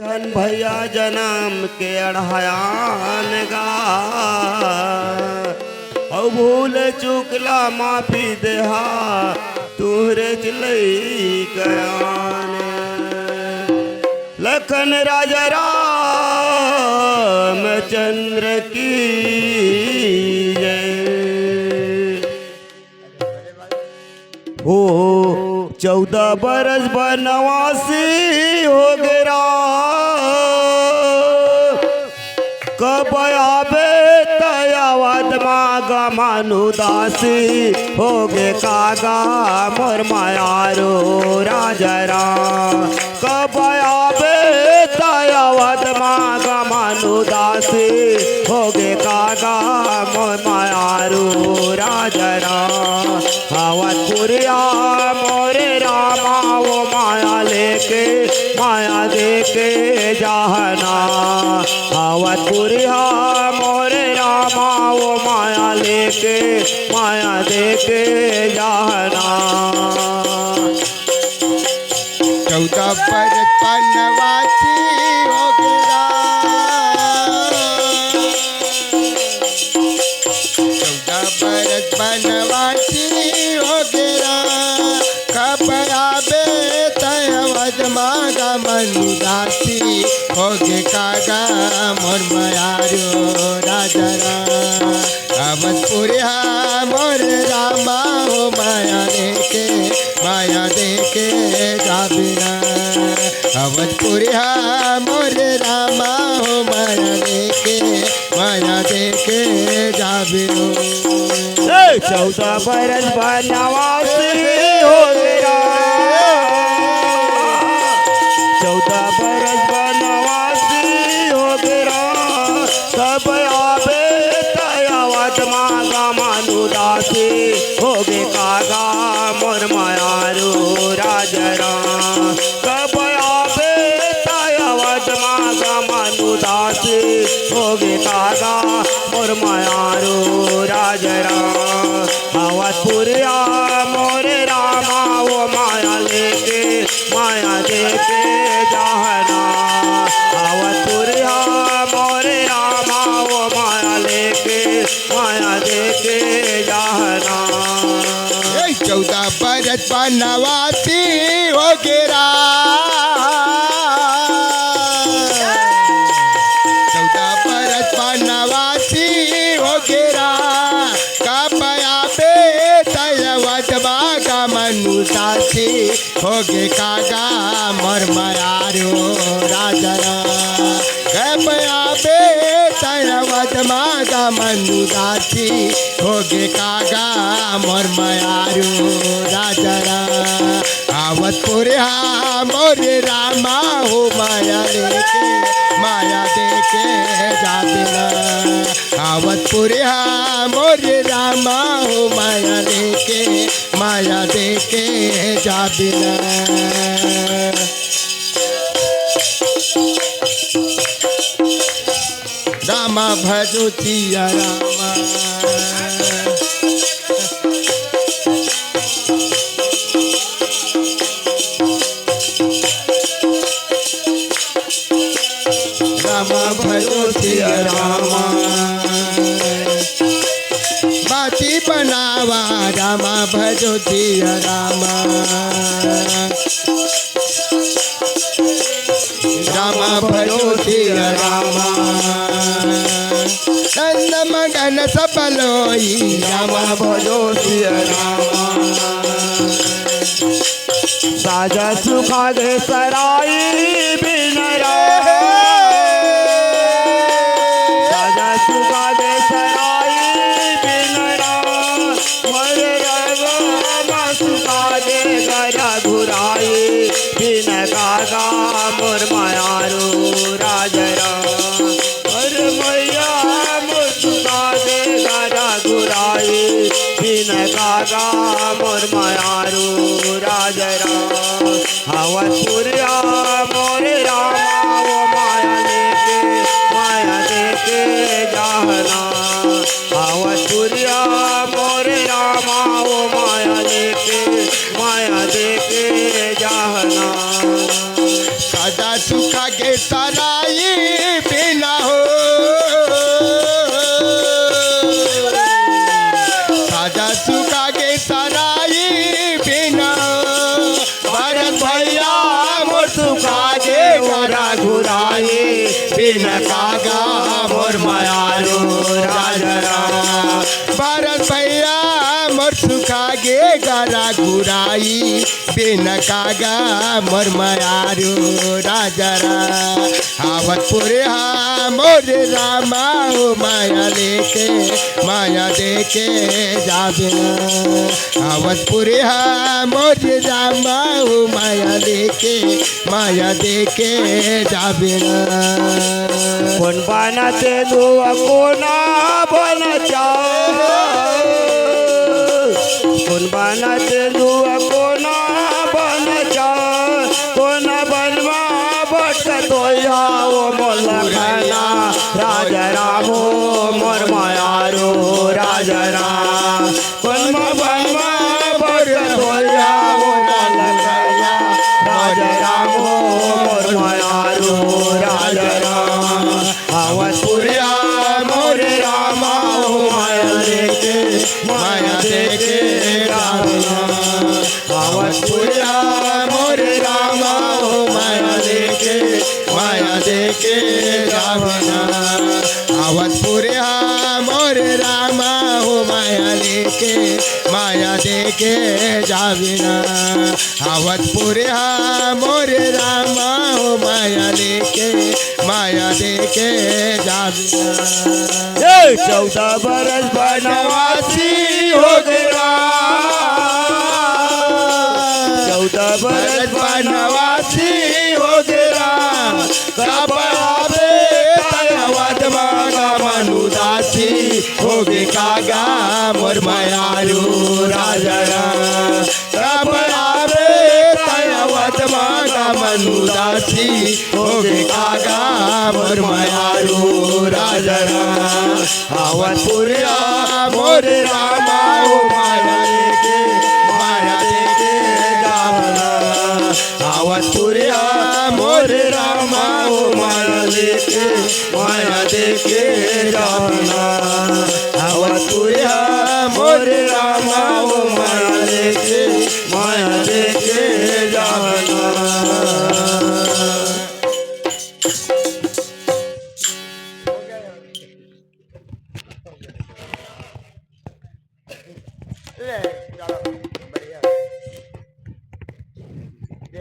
हन भैया जन्म के अढ़ायान गा औ भूल चुकला माफी देहा तुहरे चलई गयान लखन राजा राम चंद्र की जय हो 14 बरस बनवासी हो गया कब आबे तयावत मागा मानुदासी हो गे कागा मोर मायारो राजा राम कब आबे तयावत मागा मानुदासी हो गे कागा मोर मायारो राजा राम हावतपुरिया मोरे रामा वो माया लेके माया देके जहना हावतपुरिया मोरे रामा वो माया लेके माया देके जहना 14 बरस बनवासी हो गया 14 बरस बनवासी हो गया कब आबे तयवद मागा मनुदासी हो गे कागा मोर मायारो राजा अवधपुरिया मोर रामा हो माया देके जाबिना अवधपुरिया मोर रामा हो माया देके जाबिनो 14 बरस बनवासी हो गया 14 बरस बनवासी हो गया सब आबे तयावत मागा मानुदासी हो गे कागा मोर मायारो राजा राम कब आबे तयावत मागा मानुदासी हो गे कागा मोर मायारो राजा राम हावतपुरिया मोरे रामा वो माया लेके माया देके जहना हावतपुरिया मोरे रामा वो माया लेके माया देके जहना 14 बरस बनवासी हो गया 14 बरस बनवासी हो गया कब आबे तयवत मागा मनुदासी हो गे कागा मोर मायारो राजा कब आबे तयवत मागा मनुदासी हो गे कागा मोर मायारो राजा आवतपुरिया मोर रामा हो माया देके जाबिना आवतपुरिया मोर रामा हो माया देके जाबिना रामा भजो जिया रामा रामा भजो जिया रामा बाती बनावा रामा भजो जिया रामा रामा भजो जिया रामा नंद मगन सफलोई रामा भजो जिया रामा साजा सुखा दे सराई बिनरा साजा सुखा दे सराई बिनरा मर रवा सुखा दे गरा घुराई बिन कागा मोर मायारो राजरा और मैया मोर सुखा दे गरा घुराई बिन कागा मोर मायारो राजरा हावतपुरिया मोरे रामा वो माया देके जहना हावतपुरिया मोरे रामा वो माया देके जहना सदा सुखा के सराई बिना हो साजा सुखा के सराई बिना भरत भैया मोर सुखा के गोरा घुराए बिन कागा मोर मायारो राजरा भरत भैया मोर सुखा गे गरा घुराई बिन कागा मोर मायारो राजरा आवतपुर मोर रामा हो माया लेके माया देके जाबे आवतपुर मोर रामा हो माया लेके माया देके जाबे कोण बनाते दुआ कोणा बनचा कोण बनाते दुआ कोणा बनचा कोण बनवा बटतो याओ मोलखाना राजा रामो मोर मायारो राजा राम कोण बनवा बटतो याओ मोलखाना राजा रामो मोर मायारो राजा राम आवतपुरिया मोरे रामा हो माया देखे माया देखे रामा आवतपुरिया मोरे रामा हो माया देखे रावणा आवतपुरिया मोरे रामा हो माया देखे जाविना आवतपुरिया मोरे रामा हो माया देखे जाविना 14 बरस बनवासी हो गया 14 बरस बनवासी हो गया कबाबे तयवत मागा मनुदासी हो गे कागा मोर मायारू राजरा कबाबे तयवत मागा मनुदासी हो गे कागा मोर मायारू राजरा आवतपुरिया मोरे रामा हो माया देखे जावना आवतपुरिया मोरे रामा हो माया देखे जावना आवतपुरिया मोरे रामा हो माया